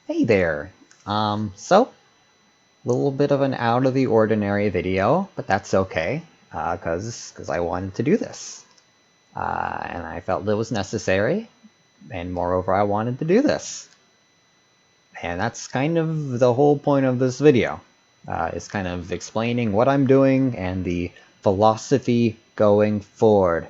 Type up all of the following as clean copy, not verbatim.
Hey there. So, a little bit of an out of the ordinary video, but that's okay, because I wanted to do this. And I felt it was necessary, and moreover, I wanted to do this. And that's kind of the whole point of this video, is kind of explaining what I'm doing and the philosophy going forward.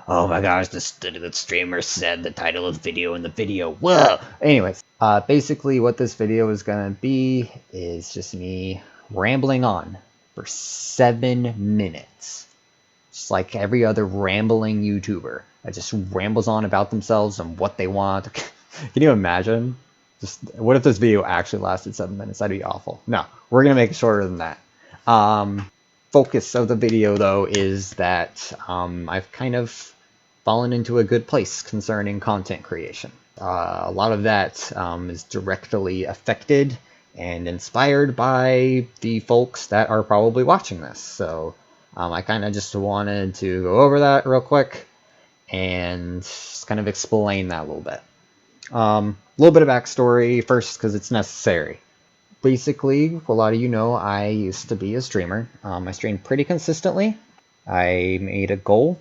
Oh my gosh, the streamer said the title of the video in the video. Whoa! Anyways, basically what this video is gonna be is just me rambling on for 7 minutes. Just like every other rambling YouTuber that just rambles on about themselves and what they want. Can you imagine? Just what if this video actually lasted 7 minutes? That'd be awful. No, we're gonna make it shorter than that. Focus of the video though is that I've kind of fallen into a good place concerning content creation. A lot of that is directly affected and inspired by the folks that are probably watching this. So I kind of just wanted to go over that real quick and just kind of explain that a little bit. A little bit of backstory first because it's necessary. Basically, a lot of you know I used to be a streamer. I streamed pretty consistently. I made a goal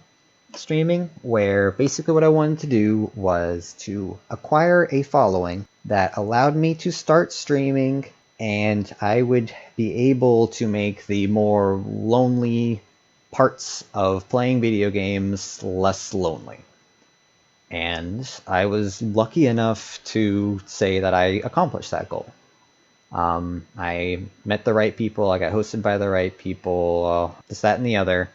streaming where basically what I wanted to do was to acquire a following that allowed me to start streaming, and I would be able to make the more lonely parts of playing video games less lonely. And I was lucky enough to say that I accomplished that goal. I met the right people, I got hosted by the right people, this, that, and the other,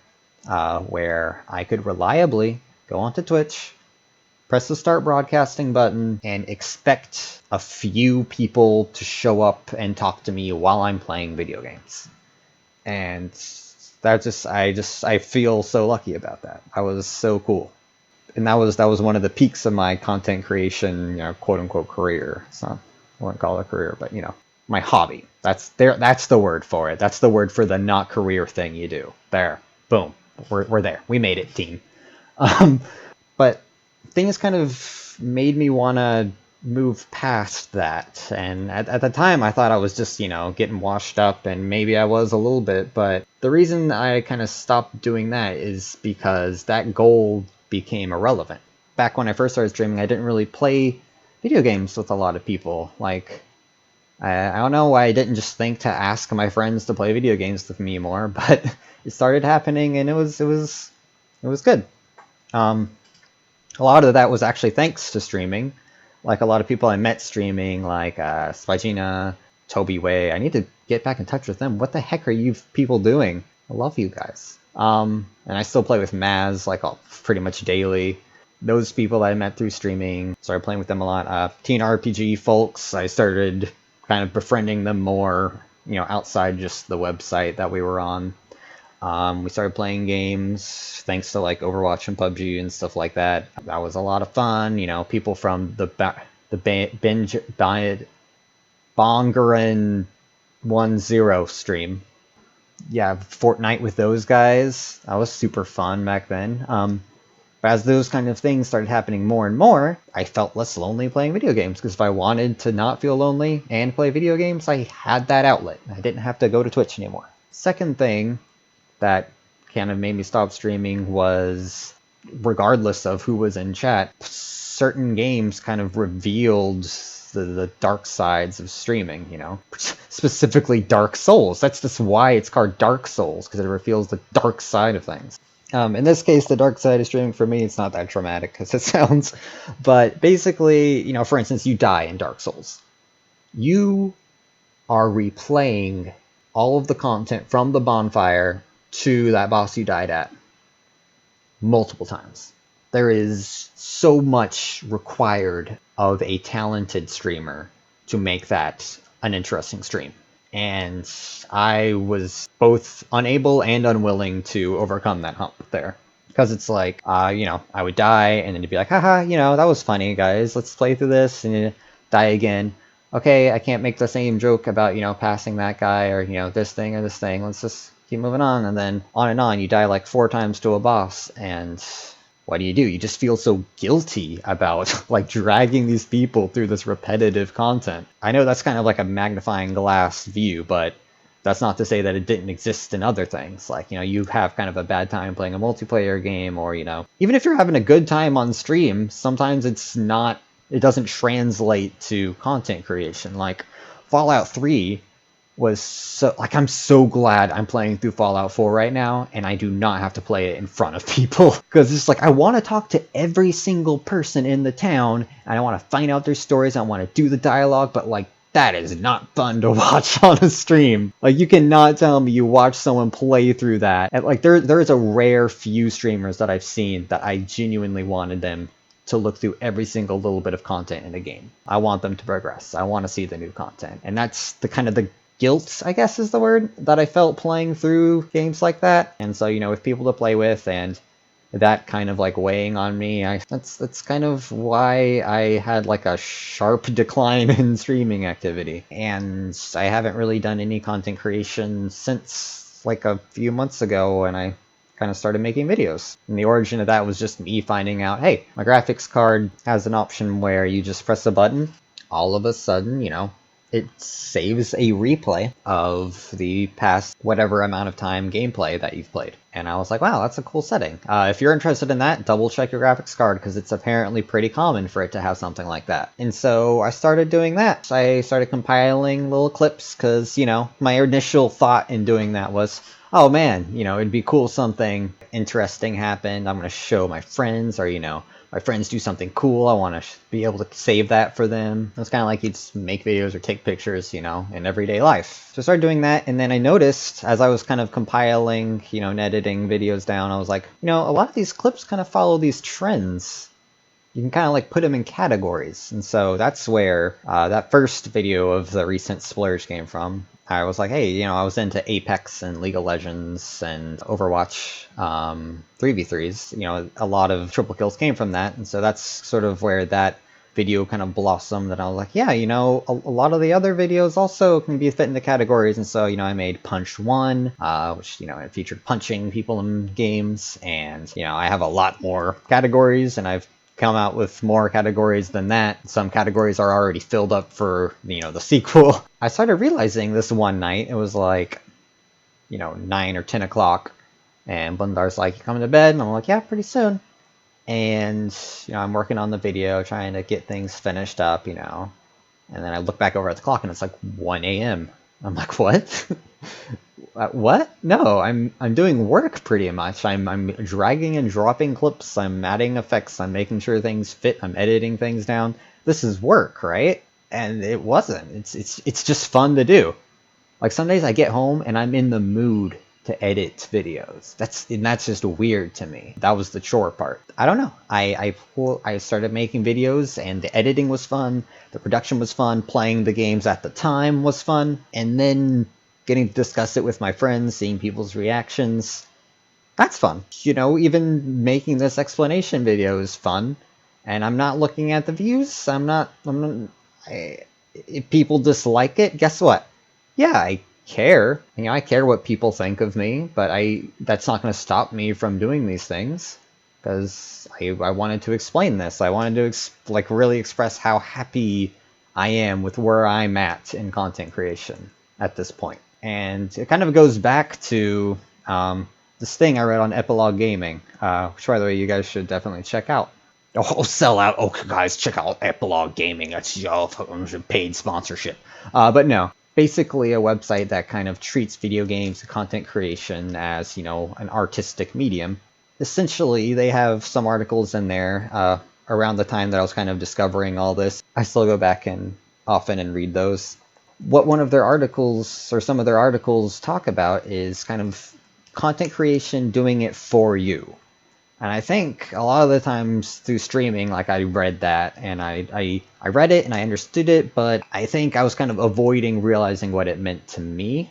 where I could reliably go onto Twitch, press the start broadcasting button, and expect a few people to show up and talk to me while I'm playing video games. And I feel so lucky about that. I was so cool. And that was one of the peaks of my content creation, quote unquote career. It's not, I wouldn't call it a career, but my hobby. That's the word for it. That's the word for the not career thing you do. There. Boom. We're there. We made it, team. But things kind of made me want to move past that. And at the time, I thought I was just, getting washed up, and maybe I was a little bit. But the reason I kind of stopped doing that is because that goal became irrelevant. Back when I first started streaming, I didn't really play video games with a lot of people. Like, I don't know why I didn't just think to ask my friends to play video games with me more, but it started happening, and it was good. A lot of that was actually thanks to streaming. Like a lot of people I met streaming, like Spygina, Toby Way. I need to get back in touch with them. What the heck are you people doing? I love you guys. And I still play with Maz like pretty much daily. Those people I met through streaming, started playing with them a lot. Teen RPG folks, I started kind of befriending them more, outside just the website that we were on. We started playing games thanks to like Overwatch and PUBG and stuff like that. That was a lot of fun. People from the Bongaran 1-0 stream. Yeah, Fortnite with those guys. That was super fun back then. But as those kind of things started happening more and more, I felt less lonely playing video games, because if I wanted to not feel lonely and play video games, I had that outlet. I didn't have to go to Twitch anymore. Second thing that kind of made me stop streaming was, regardless of who was in chat, certain games kind of revealed the dark sides of streaming, specifically Dark Souls. That's just why it's called Dark Souls, because it reveals the dark side of things. In this case, the dark side of streaming for me, it's not that dramatic as it sounds, but basically, for instance, you die in Dark Souls. You are replaying all of the content from the bonfire to that boss you died at multiple times. There is so much required of a talented streamer to make that an interesting stream. And I was both unable and unwilling to overcome that hump there. Because it's like, I would die, and then it'd be like, haha, that was funny, guys. Let's play through this, and die again. Okay, I can't make the same joke about, passing that guy, or, this thing or this thing. Let's just keep moving on. And then on, you die like 4 times to a boss, and what do? You just feel so guilty about like dragging these people through this repetitive content. I know that's kind of like a magnifying glass view, but that's not to say that it didn't exist in other things. Like, you have kind of a bad time playing a multiplayer game, or, even if you're having a good time on stream, sometimes it doesn't translate to content creation. Like, Fallout 3 was so, like, I'm so glad I'm playing through Fallout 4 right now, and I do not have to play it in front of people. Because it's like, I want to talk to every single person in the town, and I want to find out their stories, I want to do the dialogue, but, like, that is not fun to watch on a stream. Like, you cannot tell me you watch someone play through that. And, like, there is a rare few streamers that I've seen that I genuinely wanted them to look through every single little bit of content in a game. I want them to progress. I want to see the new content. And that's the kind of the guilt, I guess is the word, that I felt playing through games like that. And so, with people to play with and that kind of like weighing on me, that's kind of why I had like a sharp decline in streaming activity. And I haven't really done any content creation since like a few months ago when I kind of started making videos. And the origin of that was just me finding out, hey, my graphics card has an option where you just press a button, all of a sudden, it saves a replay of the past whatever amount of time gameplay that you've played. And I was like, wow, that's a cool setting. If you're interested in that, double check your graphics card, because it's apparently pretty common for it to have something like that. And so I started doing that. I started compiling little clips because, my initial thought in doing that was, oh man, it'd be cool if something interesting happened. I'm going to show my friends, or, my friends do something cool, I want to be able to save that for them. It's kind of like you just make videos or take pictures, in everyday life. So I started doing that, and then I noticed as I was kind of compiling, and editing videos down, I was like, a lot of these clips kind of follow these trends. You can kind of like put them in categories. And so that's where that first video of the recent splurge came from. I was like, hey, I was into Apex and League of Legends and Overwatch 3v3s. A lot of triple kills came from that. And so that's sort of where that video kind of blossomed. And I was like, yeah, a lot of the other videos also can be fit into categories. And so, I made Punch 1, which, it featured punching people in games. And, I have a lot more categories, and I've come out with more categories than that. Some categories are already filled up for, the sequel. I started realizing this one night, it was like, 9 or 10 o'clock, and Bundar's like, you coming to bed? And I'm like, yeah, pretty soon. And, I'm working on the video, trying to get things finished up, and then I look back over at the clock and it's like 1 a.m. I'm like, what? What? No, I'm doing work pretty much. I'm dragging and dropping clips. I'm adding effects. I'm making sure things fit. I'm editing things down. This is work, right? And it wasn't. It's just fun to do. Like some days I get home and I'm in the mood to edit videos. That's just weird to me. That was the chore part. I don't know. I started making videos, and the editing was fun. The production was fun. Playing the games at the time was fun. And then getting to discuss it with my friends, seeing people's reactions, that's fun. Even making this explanation video is fun, and I'm not looking at the views. If people dislike it, guess what? Yeah, I care. I care what people think of me, but that's not going to stop me from doing these things, because I wanted to explain this. I wanted to really express how happy I am with where I'm at in content creation at this point. And it kind of goes back to this thing I read on Epilogue Gaming, which, by the way, you guys should definitely check out. Oh, sell out. Oh, guys, check out Epilogue Gaming. That's your paid sponsorship. But no, basically a website that kind of treats video games and content creation as, an artistic medium. Essentially, they have some articles in there around the time that I was kind of discovering all this. I still go back and often and read those. What one of their articles, or some of their articles, talk about is kind of content creation, doing it for you. And I think a lot of the times through streaming, like I read that, and I read it and I understood it, but I think I was kind of avoiding realizing what it meant to me.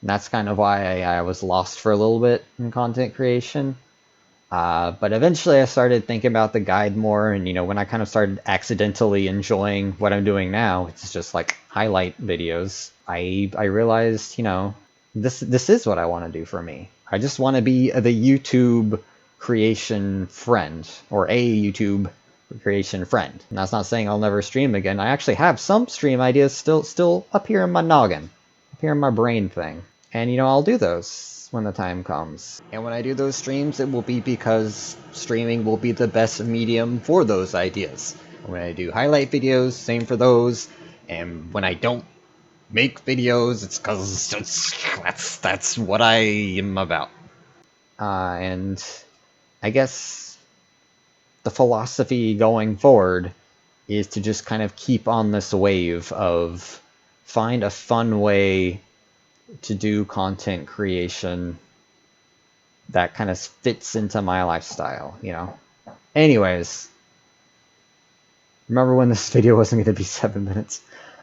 And that's kind of why I was lost for a little bit in content creation. But eventually I started thinking about the guide more, and when I kind of started accidentally enjoying what I'm doing now, it's just like highlight videos, I realized, this is what I want to do for me. I just want to be the YouTube creation friend, or a YouTube creation friend. And that's not saying I'll never stream again. I actually have some stream ideas still up here in my noggin, up here in my brain thing. And I'll do those when the time comes. And when I do those streams, it will be because streaming will be the best medium for those ideas. When I do highlight videos, same for those. And when I don't make videos, it's because that's what I am about. And I guess the philosophy going forward is to just kind of keep on this wave of find a fun way to do content creation that kind of fits into my lifestyle, Anyways, remember when this video wasn't going to be 7 minutes?